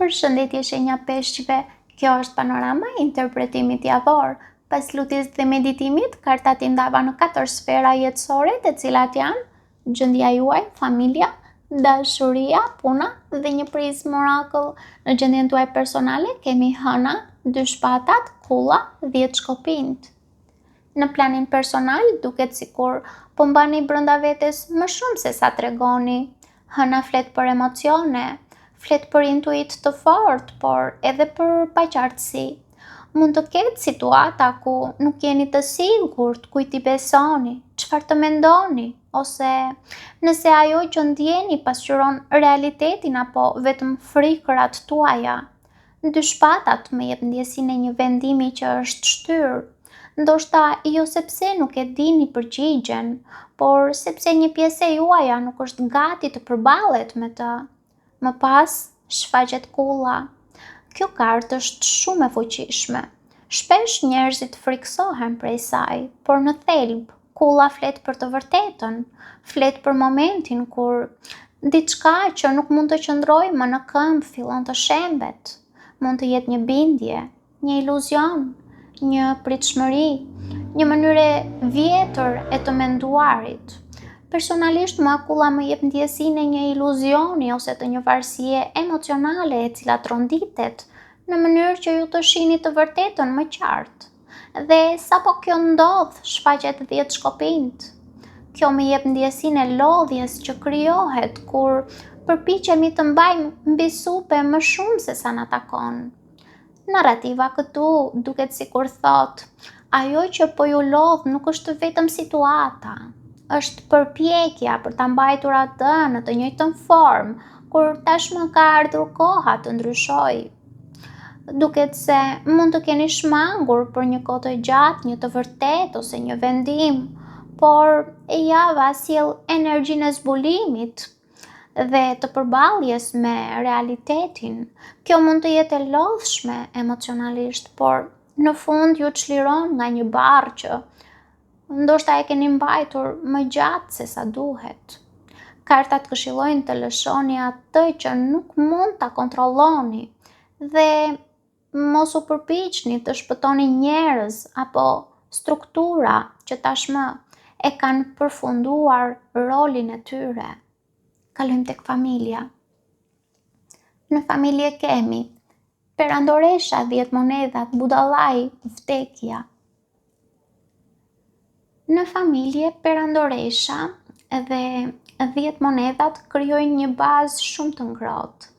Përshëndetje shenja peshqive, kjo është panorama e interpretimit javor. Pas lutjes dhe meditimit, kartat i ndava në 4 sfera jetësore, të cilat janë gjendja juaj, familja, dashuria, puna dhe një prizmë oracle. Në gjendjen tuaj personale kemi hëna, 2 shpatat, kulla, 10 shkopinjt. Në planin personal duket sikur po mbani brenda vetes më shumë se sa tregoni. Hëna flet për emocione, flet për intuit të fortë, por edhe për paqartësi. Mund të ketë situata ku nuk jeni të sigurt kujt i besoni, çfarë të mendoni, ose nëse ajo që ndjeni pasqyron realitetin apo vetëm frikërat tuaja. 2 shpatat më jep ndjesinë e një vendimi që është shtyrë, ndoshta jo sepse nuk e dini përgjigjen, por sepse një pjesë e juaja nuk është gati të përballet me të. Më pas, shfaqet kulla. Kjo kartë është shumë e fuqishme. Shpesh njerëzit friksohen prej saj, por në thelb, kulla flet për të vërtetën, flet për momentin kur diçka që nuk mund të qëndrojë më në këmbë fillon të shembet. Mund të jetë një bindje, një iluzion, një pritshmëri, një mënyrë vjetër e të menduarit. Personalisht mua kulla më jep ndjesinë e një iluzioni ose të një varësie emocionale e cila tronditet në mënyrë që ju të shihni të vërtetën më qartë. Dhe sapo kjo ndodh, shfaqet 10 shkopinjt. Kjo më jep ndjesinë e lodhjes që krijohet kur përpiqemi të mbajmë mbi supe më shumë se sa na takon. Narrativa këtu duket sikur thotë, ajo që po ju lodh nuk është vetëm situata, është përpjekja për ta mbajtur atë në të njëjtën formë, kur tashmë ka ardhur koha të ndryshojë. Duket se mund të keni shmangur për një kohë të gjatë një të vërtetë ose një vendim, por e java sjell energjinë e zbulimit dhe të përballjes me realitetin. Kjo mund të jetë e lodhshme emocionalisht, por në fund ju çliron nga një barrë që ndoshta e keni mbajtur më gjatë se sa duhet. Kartat këshillojnë të lëshoni atë që nuk mund ta kontrolloni dhe mos u përpiqni të shpëtoni njerëz apo struktura që tashmë e kanë përfunduar rolin e tyre. Kalojmë tek familja. Në familje kemi perandoresha, 10 monedhat, budallai, vdekja. Në familje perandoresha dhe 10 monedhat krijojnë një bazë shumë të ngrohtë.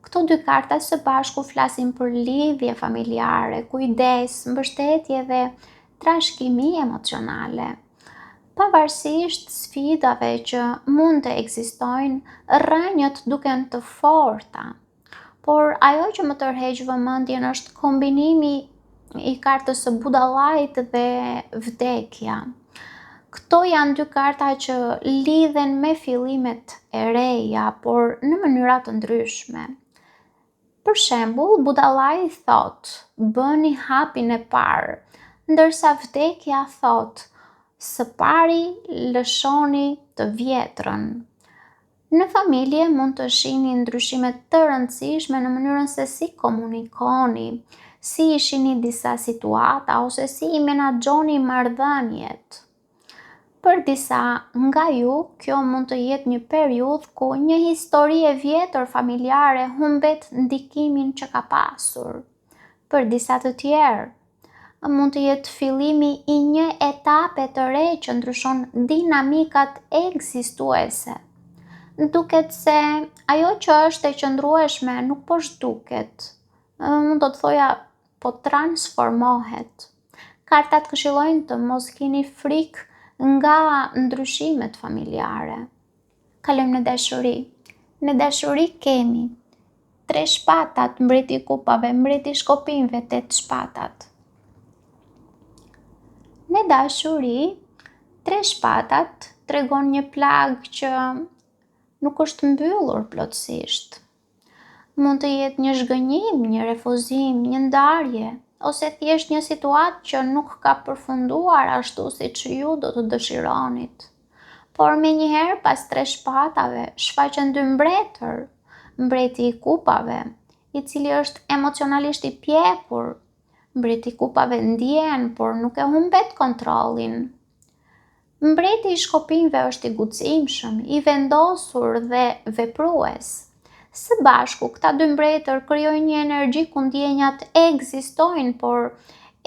Këto 2 karta së bashku flasin për lidhje familjare, kujdes, mbështetje dhe trashëgimi emocionale. Pavarësisht sfidave që mund të ekzistojnë, rrënjët duken të forta. Por ajo që më tërheq vëmendjen është kombinimi i kartës së budallait dhe vdekja. Këto janë 2 karta që lidhen me fillimet e reja, por në mënyra të ndryshme. Për shembull, budallai thotë, bëni hapin e parë, ndërsa vdekja thotë, së pari lëshoni të vjetrën. Në familje mund të shihni ndryshime të rëndësishme në mënyrën se si komunikoni, si i shihni disa situata ose si i menaxhoni marrëdhëniet. Për disa nga ju, kjo mund të jetë një periudhë ku një histori e vjetër familjare humbet ndikimin që ka pasur. Për disa të tjerë, mund të jetë fillimi i një etape të re që ndryshon dinamikat ekzistuese. Duket se ajo që është e qëndrueshme nuk po zhduket, mund të thoja po transformohet. Kartat këshillojnë të mos keni frikë nga ndryshimet familjare. Kalojmë në dashuri. Në dashuri kemi 3 shpatat, mbreti i kupave, mbreti i shkopinjve, 8 shpatat. Në dashuri, 3 shpatat tregon një plagë që nuk është mbyllur plotësisht. Mund të jetë një zhgënjim, një refuzim, një ndarje, ose thjesht një situatë që nuk ka përfunduar ashtu siç ju do të dëshironit. Por menjëherë pas 3 shpatave shfaqen 2 mbretër, mbreti i kupave, i cili është emocionalisht i pjekur. Mbreti i kupave ndjen, por nuk e humbet kontrollin. Mbreti i shkopinjve është i guximshëm, i vendosur dhe veprues. Së bashku, këta dy mbretër krijojnë një energji ku ndjenjat ekzistojnë, por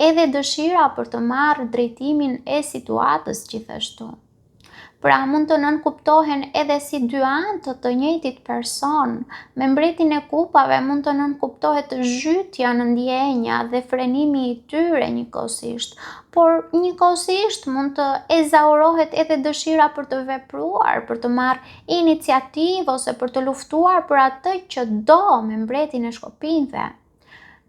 edhe dëshira për të marrë drejtimin e situatës gjithashtu. Pra mund të nënkuptohen edhe si dy anë të njëjtit person. Me mbretin e kupave mund të nënkuptohet zhytja në ndjenja dhe frenimi i tyre njëkohësisht, por njëkohësisht mund të ezaurohet edhe dëshira për të vepruar, për të marrë iniciativë ose për të luftuar për atë që do me mbretin e shkopinjve.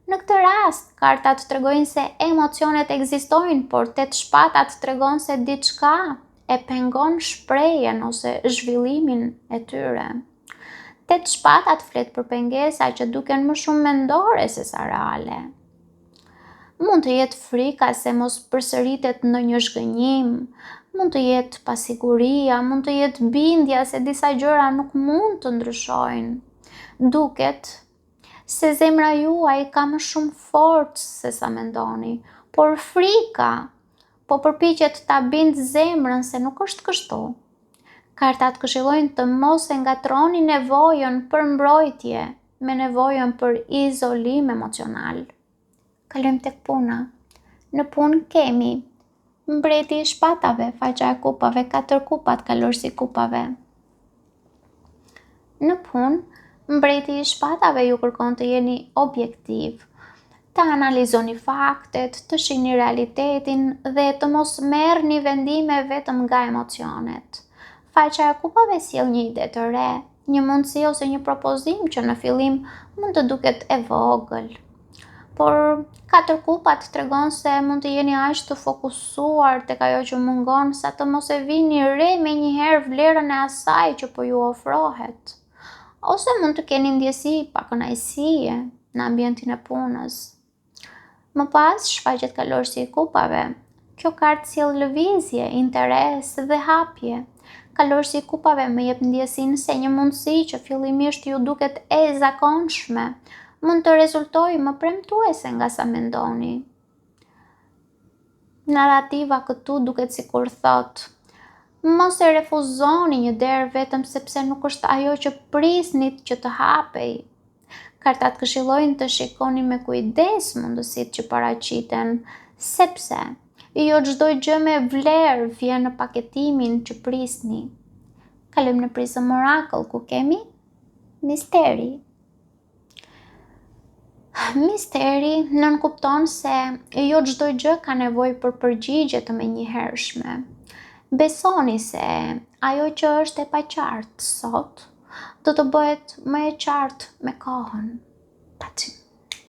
Në këtë rast, kartat tregojnë se emocionet ekzistojnë, por 8 shpatat tregon se diçka e pengon shprehjen ose zhvillimin e tyre. 8 shpatat flet për pengesa që duken më shumë mendore se sa reale. Mund të jetë frika se mos përsëritet ndonjë zhgënjim, mund të jetë pasiguria, mund të jetë bindja se disa gjëra nuk mund të ndryshojnë. Duket se zemra juaj ka më shumë forcë se sa mendoni, por frika po përpiqet ta bindë zemrën se nuk është kështu. Kartat këshillojnë të mos e ngatroni nevojën për mbrojtje me nevojën për izolim emocional. Kalojmë tek puna. Në punë kemi mbreti i shpatave, faqja e kupave, 4 kupat, kalorësi kupave. Në punë, mbreti i shpatave ju kërkon të jeni objektiv, të analizoni faktet, të shihni realitetin dhe të mos merrni vendime vetëm nga emocionet. Faqja e kupave sjell një ide të re, një mundësi ose një propozim që në fillim mund të duket e vogël. Por 4 kupat tregon se mund të jeni aq të fokusuar tek ajo që mungon sa të mos e vini re menjëherë vlerën e asaj që po ju ofrohet. Ose mund të keni ndjesi pa kënaqësie në ambientin e punës. Më pas, shfaqet kalorësi i kupave. Kjo kartë sjell lëvizje, interes dhe hapje. Kalorësi i kupave më jep ndjesinë se një mundësi që fillimisht ju duket e zakonshme, mund të rezultojë më premtuese nga sa mendoni. Narrativa këtu duket sikur thotë: mos e refuzoni një derë vetëm sepse nuk është ajo që prisnit që të hapej. Kartat këshillojnë të shikoni me kujdes mundësitë që paraqiten, sepse jo çdo gjë me vlerë vjen në paketimin që prisni. Kalojmë në Prism Oracle, ku kemi misteri. Misteri nënkupton se jo çdo gjë ka nevojë për përgjigje të menjëhershme. Besoni se ajo që është e paqartë sot do të bëhet më e qartë me kohën. Paçi.